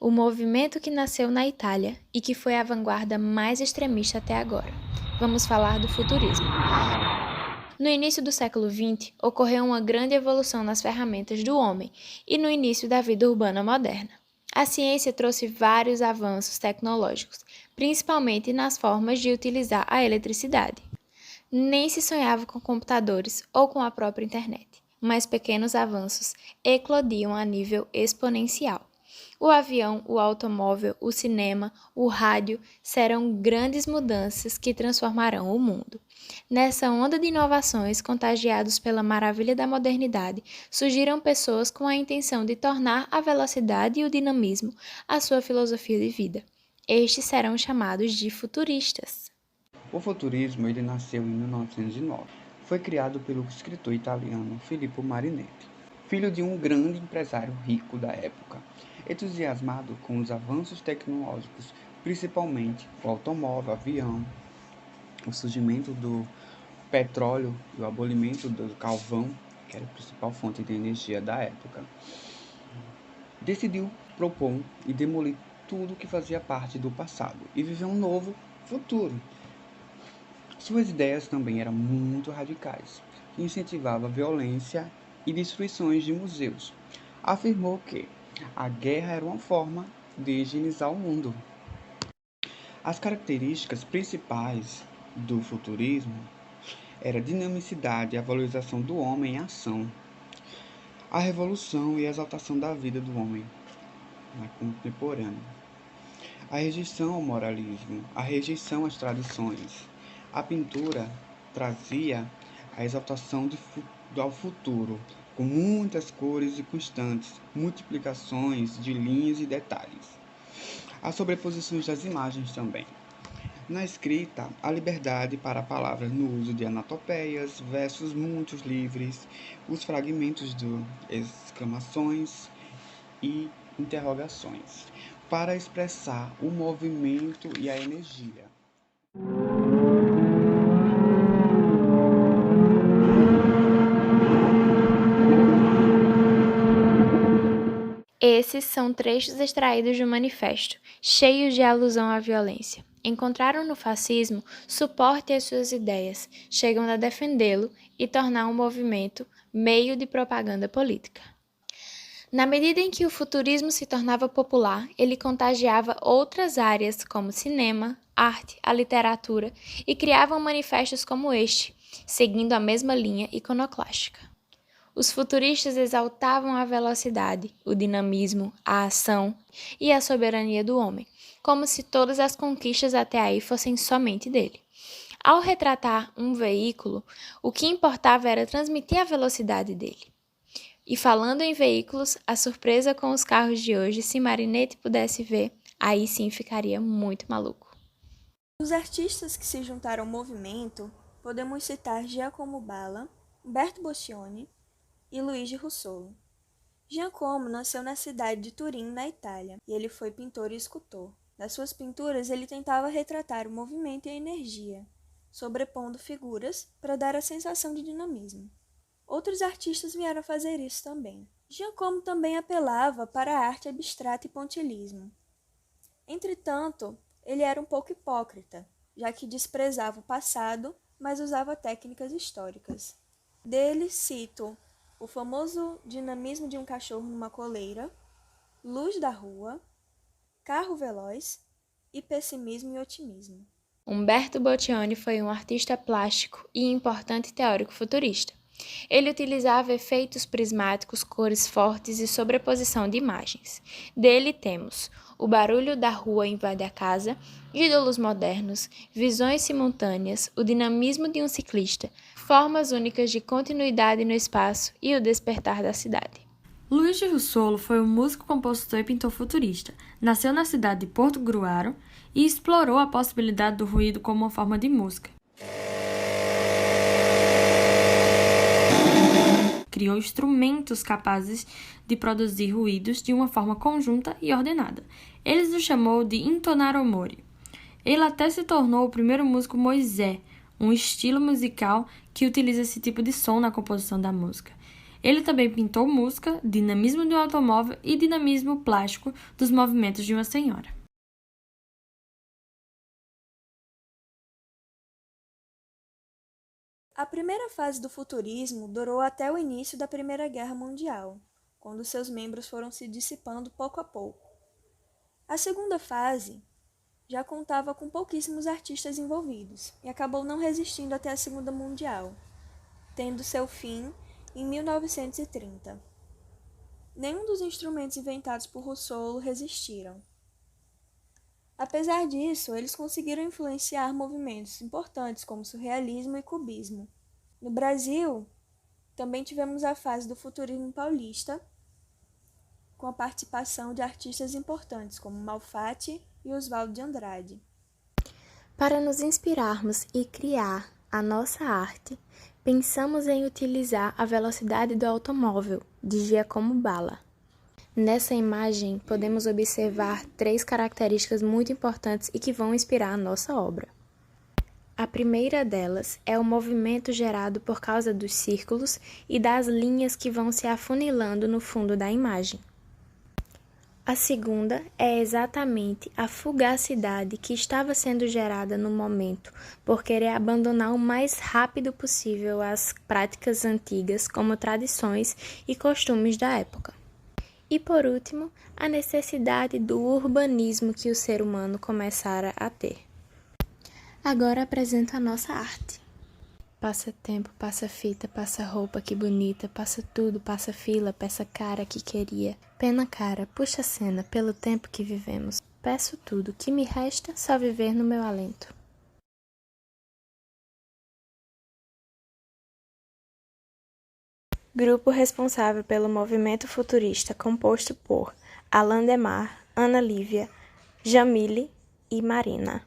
o movimento que nasceu na Itália e que foi a vanguarda mais extremista até agora. Vamos falar do futurismo. No início do século XX, ocorreu uma grande evolução nas ferramentas do homem e no início da vida urbana moderna. A ciência trouxe vários avanços tecnológicos, principalmente nas formas de utilizar a eletricidade. Nem se sonhava com computadores ou com a própria internet, mas pequenos avanços eclodiam a nível exponencial. O avião, o automóvel, o cinema, o rádio serão grandes mudanças que transformarão o mundo. Nessa onda de inovações, contagiados pela maravilha da modernidade, surgiram pessoas com a intenção de tornar a velocidade e o dinamismo a sua filosofia de vida. Estes serão chamados de futuristas. O futurismo ele nasceu em 1909. Foi criado pelo escritor italiano Filippo Marinetti, filho de um grande empresário rico da época, entusiasmado com os avanços tecnológicos, principalmente o automóvel, o avião, o surgimento do petróleo e o abolimento do carvão, que era a principal fonte de energia da época. Decidiu propor e demolir tudo que fazia parte do passado e viver um novo futuro. Suas ideias também eram muito radicais, incentivava a violência e destruições de museus. Afirmou que a guerra era uma forma de higienizar o mundo. As características principais do futurismo eram a dinamicidade e a valorização do homem em ação, a revolução e a exaltação da vida do homem contemporâneo, a rejeição ao moralismo, a rejeição às tradições. A pintura trazia a exaltação ao futuro, com muitas cores e constantes multiplicações de linhas e detalhes. As sobreposições das imagens também. Na escrita, a liberdade para palavras no uso de anatopeias, versos muito livres, os fragmentos de exclamações e interrogações, para expressar o movimento e a energia. Esses são trechos extraídos do manifesto, cheios de alusão à violência. Encontraram no fascismo suporte às suas ideias, chegam a defendê-lo e tornar um movimento meio de propaganda política. Na medida em que o futurismo se tornava popular, ele contagiava outras áreas como cinema, arte, a literatura e criavam manifestos como este, seguindo a mesma linha iconoclástica. Os futuristas exaltavam a velocidade, o dinamismo, a ação e a soberania do homem, como se todas as conquistas até aí fossem somente dele. Ao retratar um veículo, o que importava era transmitir a velocidade dele. E falando em veículos, a surpresa com os carros de hoje, se Marinetti pudesse ver, aí sim ficaria muito maluco. Os artistas que se juntaram ao movimento, podemos citar Giacomo Balla, Umberto Boccioni e Luigi Russolo. Giacomo nasceu na cidade de Turim, na Itália, e ele foi pintor e escultor. Nas suas pinturas, ele tentava retratar o movimento e a energia, sobrepondo figuras para dar a sensação de dinamismo. Outros artistas vieram fazer isso também. Giacomo também apelava para a arte abstrata e pontilhismo. Entretanto, ele era um pouco hipócrita, já que desprezava o passado, mas usava técnicas históricas. Dele cito o famoso dinamismo de um cachorro numa coleira, luz da rua, carro veloz e pessimismo e otimismo. Umberto Boccioni foi um artista plástico e importante teórico futurista. Ele utilizava efeitos prismáticos, cores fortes e sobreposição de imagens. Dele temos o barulho da rua invade a casa, ídolos modernos, visões simultâneas, o dinamismo de um ciclista, formas únicas de continuidade no espaço e o despertar da cidade. Luigi Russolo foi um músico, compositor e pintor futurista. Nasceu na cidade de Portogruaro e explorou a possibilidade do ruído como uma forma de música. Criou instrumentos capazes de produzir ruídos de uma forma conjunta e ordenada. Ele os chamou de intonaromori. Ele até se tornou o primeiro músico moisé, um estilo musical que utiliza esse tipo de som na composição da música. Ele também pintou música, dinamismo de um automóvel e dinamismo plástico dos movimentos de uma senhora. A primeira fase do futurismo durou até o início da Primeira Guerra Mundial, quando seus membros foram se dissipando pouco a pouco. A segunda fase já contava com pouquíssimos artistas envolvidos e acabou não resistindo até a Segunda Mundial, tendo seu fim em 1930. Nenhum dos instrumentos inventados por Russolo resistiram. Apesar disso, eles conseguiram influenciar movimentos importantes como surrealismo e cubismo. No Brasil, também tivemos a fase do futurismo paulista, com a participação de artistas importantes como Malfatti e Oswaldo de Andrade. Para nos inspirarmos e criar a nossa arte, pensamos em utilizar a velocidade do automóvel, de Giacomo Balla. Nessa imagem, podemos observar 3 características muito importantes e que vão inspirar a nossa obra. A primeira delas é o movimento gerado por causa dos círculos e das linhas que vão se afunilando no fundo da imagem. A segunda é exatamente a fugacidade que estava sendo gerada no momento por querer abandonar o mais rápido possível as práticas antigas como tradições e costumes da época. E por último, a necessidade do urbanismo que o ser humano começara a ter. Agora apresento a nossa arte. Passa tempo, passa fita, passa roupa, que bonita, passa tudo, passa fila, peça cara que queria. Pena cara, puxa a cena, pelo tempo que vivemos. Peço tudo, que me resta só viver no meu alento. Grupo responsável pelo movimento futurista composto por Alain Demar, Ana Lívia, Jamile e Marina.